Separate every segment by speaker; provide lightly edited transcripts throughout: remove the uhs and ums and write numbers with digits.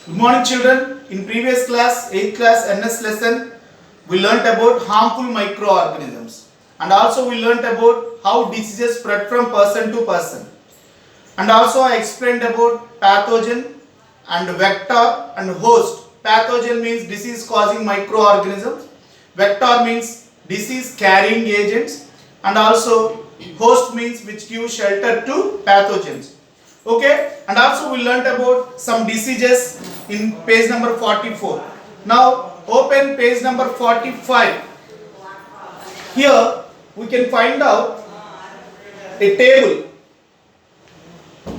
Speaker 1: Good morning children. In previous class, 8th class NS lesson, we learnt about harmful microorganisms and also we learnt about how diseases spread from person to person. And also I explained about pathogen and vector and host. Pathogen means disease causing microorganisms. Vector means disease carrying agents and also host means which give shelter to pathogens. Okay, and also we learnt about some diseases in page number 44. Now open page number 45. Here we can find out a table.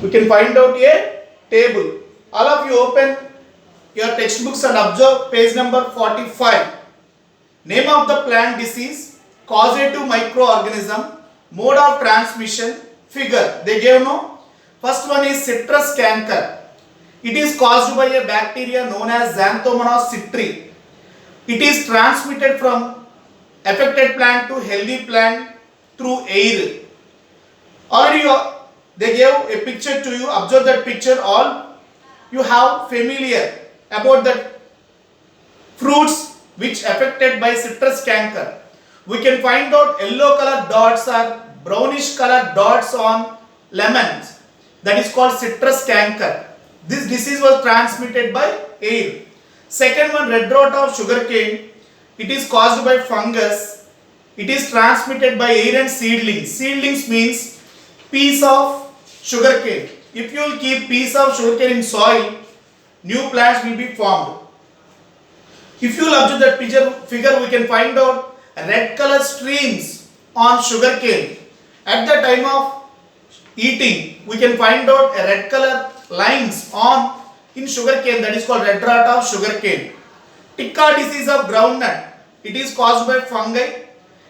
Speaker 1: We can find out a table. All of you open your textbooks and observe page number 45. Name of the plant disease, causative microorganism, mode of transmission, figure. They gave no. First one is citrus canker. It is caused by a bacteria known as Xanthomonas citri. It is transmitted from affected plant to healthy plant through air. Already they gave a picture to you. Observe that picture. All you have familiar about the fruits which affected by citrus canker. We can find out yellow colored dots or brownish colored dots on lemons. That is called citrus canker. This disease was transmitted by air. Second one, red rot of sugarcane. It is caused by fungus. It is transmitted by air and seedlings. Seedlings means piece of sugarcane. If you will keep piece of sugarcane in soil, new plants will be formed. If you will observe that figure, we can find out red color streams on sugarcane. At the time of eating, we can find out a red color lines on in sugarcane, that is called red rot of sugarcane. Ticca disease of groundnut. It is caused by fungi.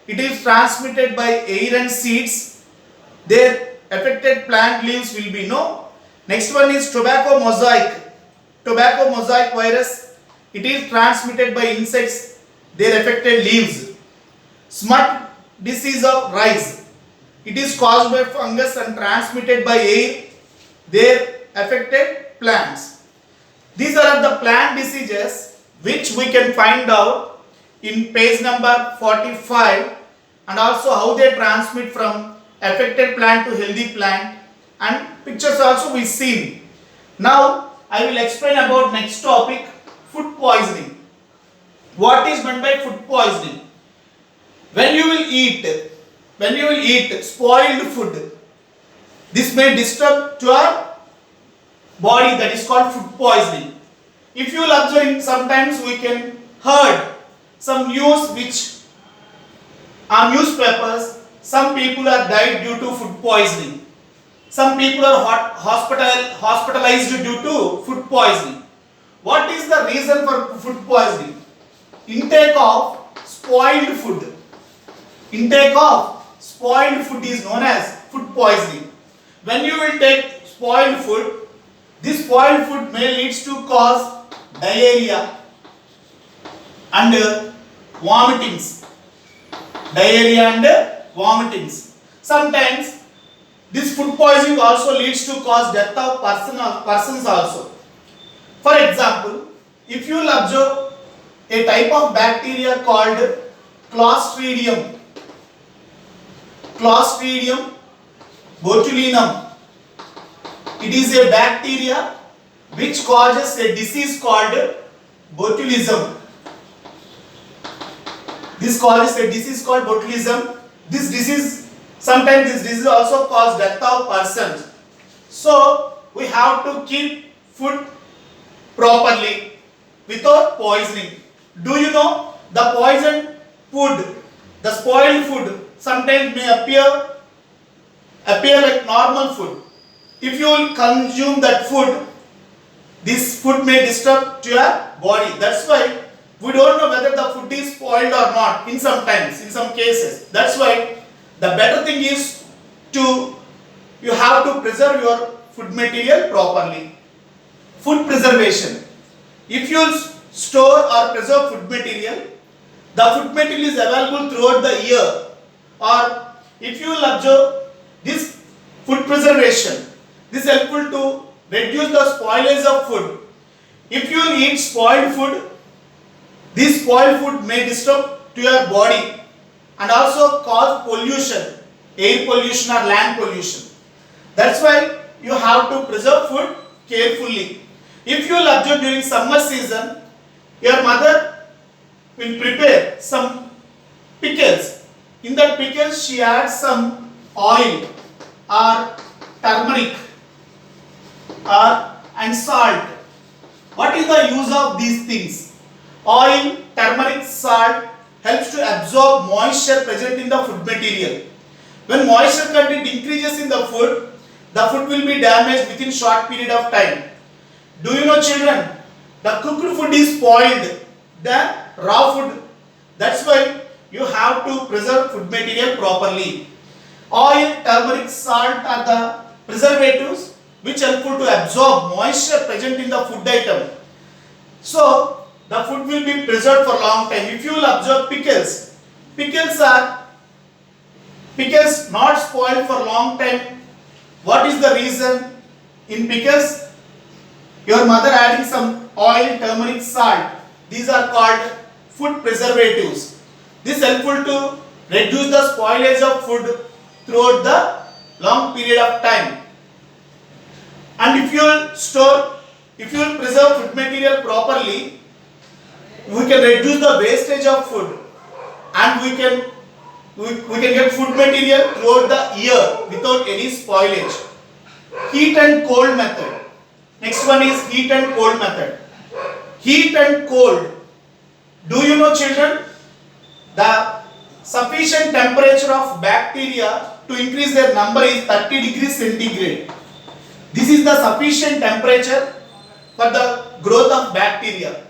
Speaker 1: It is transmitted by air and seeds. Their affected plant leaves will be no. Next one is tobacco mosaic. Tobacco mosaic virus. It is transmitted by insects. Their affected leaves. Smut disease of rice. It is caused by fungus and transmitted by air. Their affected plants. These are the plant diseases which we can find out in page number 45 and also how they transmit from affected plant to healthy plant, and pictures also we seen. Now I will explain about next topic, food poisoning. What is meant by food poisoning? When you will eat spoiled food, this may disturb to your body, that is called food poisoning. If you will observe, sometimes we can heard some news which are newspapers, some people are died due to food poisoning. Some people are hospitalized due to food poisoning. What is the reason for food poisoning? Intake of spoiled food. Intake of spoiled food is known as food poisoning. When you will take spoiled food, this spoiled food may lead to cause diarrhea and vomitings. Diarrhea and vomitings. Sometimes this food poisoning also leads to cause death of persons also. For example, if you will observe a type of bacteria called Clostridium botulinum. It is a bacteria which causes a disease called botulism. This causes a disease called botulism. This disease also causes death of persons. So we have to keep food properly without poisoning. Do you know the poisoned food, the spoiled food sometimes may appear like normal food. If you will consume that food, this food may disturb to your body. That's why we don't know whether the food is spoiled or not in some cases. That's why the better thing is you have to preserve your food material properly. Food preservation. If you store or preserve food material, the food material is available throughout the year. Or if you will observe this food preservation, this is helpful to reduce the spoilage of food. If you eat spoiled food, this spoiled food may disturb to your body and also cause pollution, air pollution or land pollution. That's why you have to preserve food carefully. If you will observe during summer season, your mother will prepare some pickles. In that pickles she adds some oil or turmeric and salt. What is the use of these things? Oil, turmeric, salt helps to absorb moisture present in the food material. When moisture content increases in the food will be damaged within short period of time. Do you know, children, the cooked food is spoiled than raw food. That's why you have to preserve food material properly. Oil, turmeric, salt are the preservatives which helpful to absorb moisture present in the food item. So the food will be preserved for long time. If you will observe pickles, pickles not spoiled for long time. What is the reason? In pickles, your mother adding some oil, turmeric, salt. These are called food preservatives. This helpful to reduce the spoilage of food throughout the long period of time. And if you will preserve food material properly, we can reduce the wastage of food and we can get food material throughout the year without any spoilage. Heat and cold method. Next one is heat and cold method. Heat and cold. Do you know, children, the sufficient temperature of bacteria to increase their number is 30 degrees centigrade. This is the sufficient temperature for the growth of bacteria.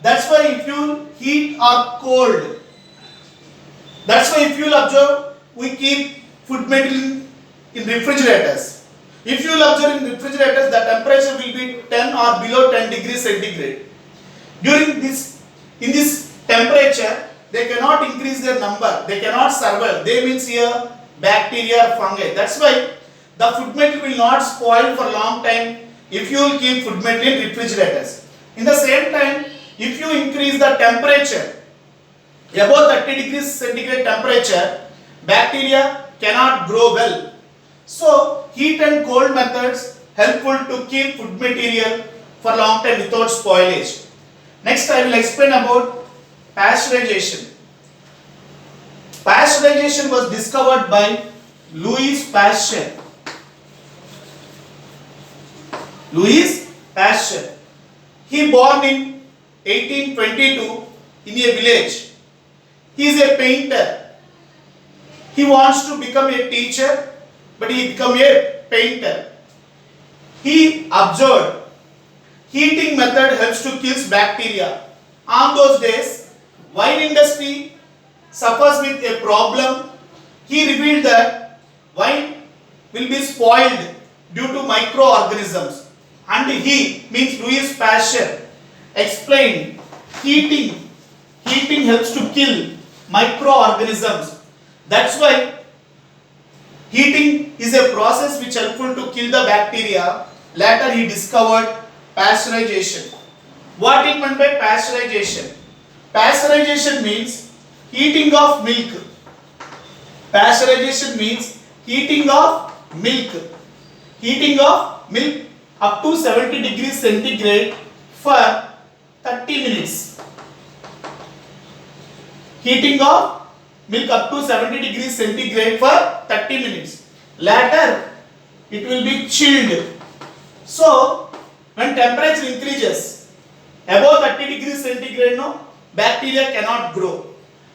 Speaker 1: That's why if you heat or cold, that's why if you will observe, we keep food material in refrigerators. If you will observe in refrigerators, the temperature will be 10 or below 10 degrees centigrade. In this temperature, they cannot increase their number, they cannot survive. They means here bacteria or fungi. That's why the food material will not spoil for long time if you will keep food material in refrigerators. In the same time, if you increase the temperature above 30 degrees centigrade temperature, bacteria cannot grow well. So heat and cold methods helpful to keep food material for long time without spoilage. Next I will explain about pasteurization. Pasteurization was discovered by Louis Pasteur. Louis Pasteur. He born in 1822 in a village. He is a painter. He wants to become a teacher, but he become a painter. He observed heating method helps to kill bacteria. On those days, wine industry suffers with a problem. He revealed that wine will be spoiled due to microorganisms, and he means Louis Pasteur explained heating helps to kill microorganisms. That's why heating is a process which helpful to kill the bacteria. Later he discovered pasteurization. What it meant by pasteurization? Pasteurization means heating of milk. Pasteurization means heating of milk. Heating of milk up to 70 degrees centigrade for 30 minutes. Heating of milk up to 70 degrees centigrade for 30 minutes. Later it will be chilled. So when temperature increases above 30 degrees centigrade, no, bacteria cannot grow.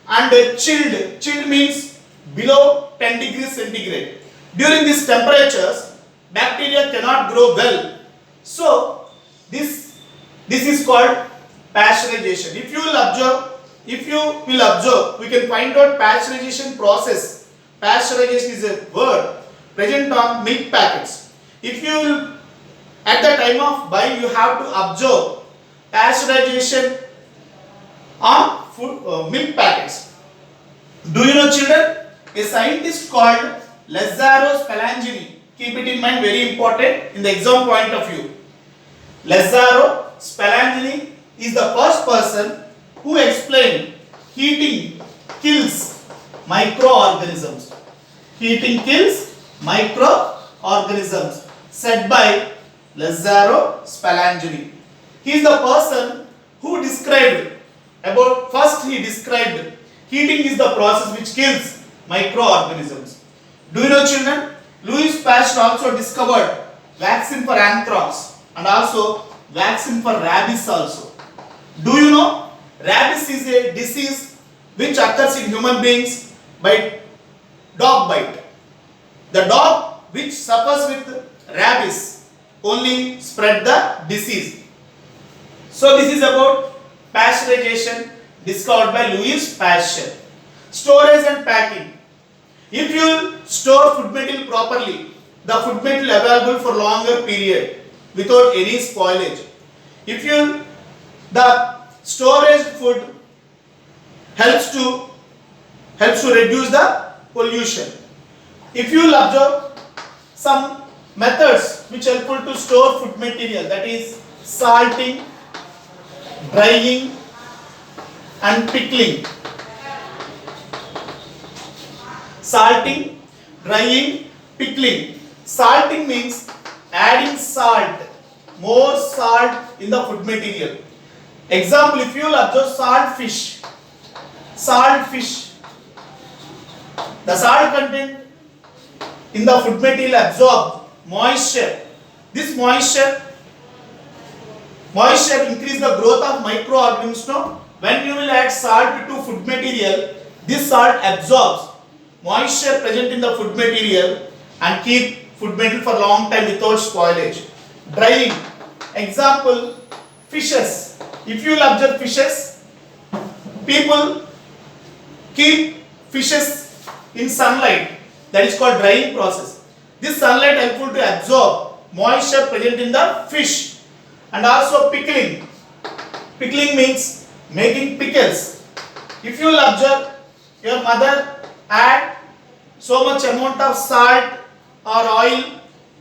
Speaker 1: And chilled means below 10 degrees centigrade. During these temperatures, bacteria cannot grow well. So this is called pasteurization. If you will observe, we can find out pasteurization process. Pasteurization is a word present on milk packets. If you will, at the time of buying, you have to observe pasteurization on milk packets. Do you know, children? A scientist called Lazzaro Spallanzani. Keep it in mind, very important in the exam point of view. Lazzaro Spallanzani is the first person who explained heating kills microorganisms. Heating kills microorganisms, said by Lazzaro Spallanzani. He is the person who described first he described heating is the process which kills microorganisms. Do you know, children? Louis Pasteur also discovered vaccine for anthrax and also vaccine for rabies also. Do you know? Rabies is a disease which occurs in human beings by dog bite. The dog which suffers with rabies only spread the disease. So this is about pasteurization discovered by Louis Pasteur. Storage and packing. If you store food material properly, the food material available for longer period without any spoilage. If the storage food helps to reduce the pollution. If you will observe some methods which helpful to store food material, that is salting, drying and pickling. Salting, drying, pickling. Salting means adding salt, more salt in the food material. Example, if you will observe salt fish, the salt content in the food material absorb moisture. This moisture increase the growth of microorganisms. No? When you will add salt to food material, this salt absorbs moisture present in the food material and keep food material for long time without spoilage. Drying. Example, fishes. If you will observe fishes, people keep fishes in sunlight. That is called drying process. This sunlight helpful to absorb moisture present in the fish. And also pickling. Pickling means making pickles. If you will observe, your mother add so much amount of salt or oil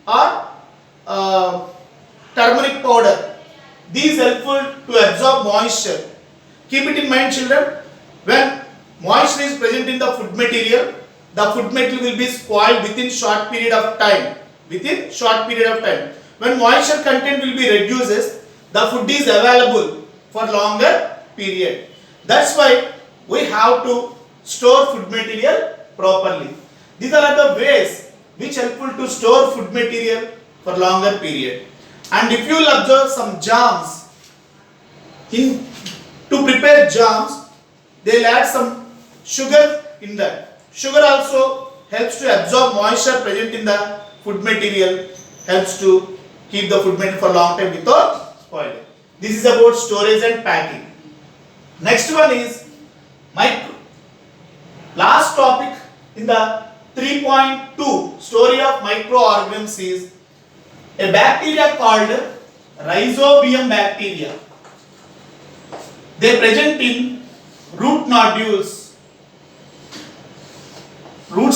Speaker 1: or turmeric powder. These helpful to absorb moisture. Keep it in mind, children. When moisture is present in the food material will be spoiled within short period of time. When moisture content will be reduces, the food is available for longer period. That's why we have to store food material properly. These are the ways which helpful to store food material for longer period. And if you will observe some jams, to prepare jams, they will add some sugar in that. Sugar also helps to absorb moisture present in the food material, helps to keep the food material for long time without spoiling. This is about storage and packing. Next one is last topic in the 3.2 story of microorganisms is a bacteria called Rhizobium bacteria. They present in root nodules. Root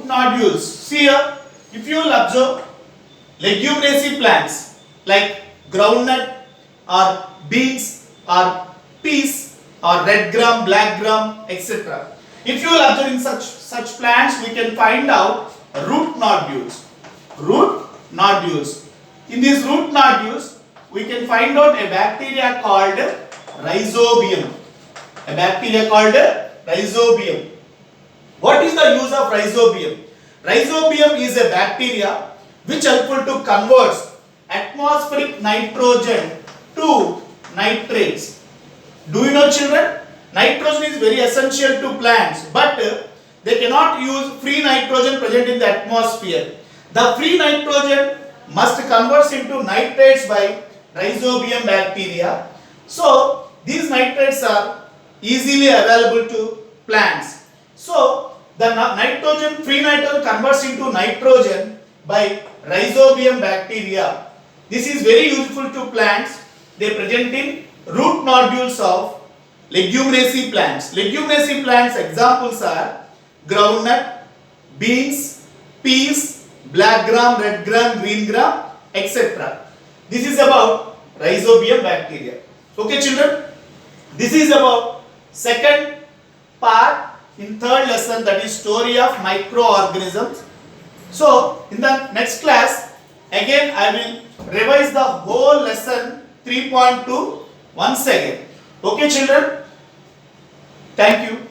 Speaker 1: nodules. See here, if you will observe leguminaceous plants like groundnut or beans or peas or red gram, black gram, etc. If you will observe in such plants, we can find out root nodules. In these root nodules, we can find out a bacteria called Rhizobium. What is the use of Rhizobium? Rhizobium is a bacteria which helpful to convert atmospheric nitrogen to nitrates. Do you know, children? Nitrogen is very essential to plants, but they cannot use free nitrogen present in the atmosphere. The free nitrogen must convert into nitrates by Rhizobium bacteria. So these nitrates are easily available to plants. So the free nitrogen converts into nitrogen by Rhizobium bacteria. This is very useful to plants. They present in root nodules of leguminaceous plants. Leguminaceous plants examples are groundnut, beans, peas, black gram, red gram, green gram, etc. This is about Rhizobium bacteria. Okay children, this is about second part in third lesson, that is story of microorganisms. So in the next class again I will revise the whole lesson 3.2 once again. Okay children, thank you.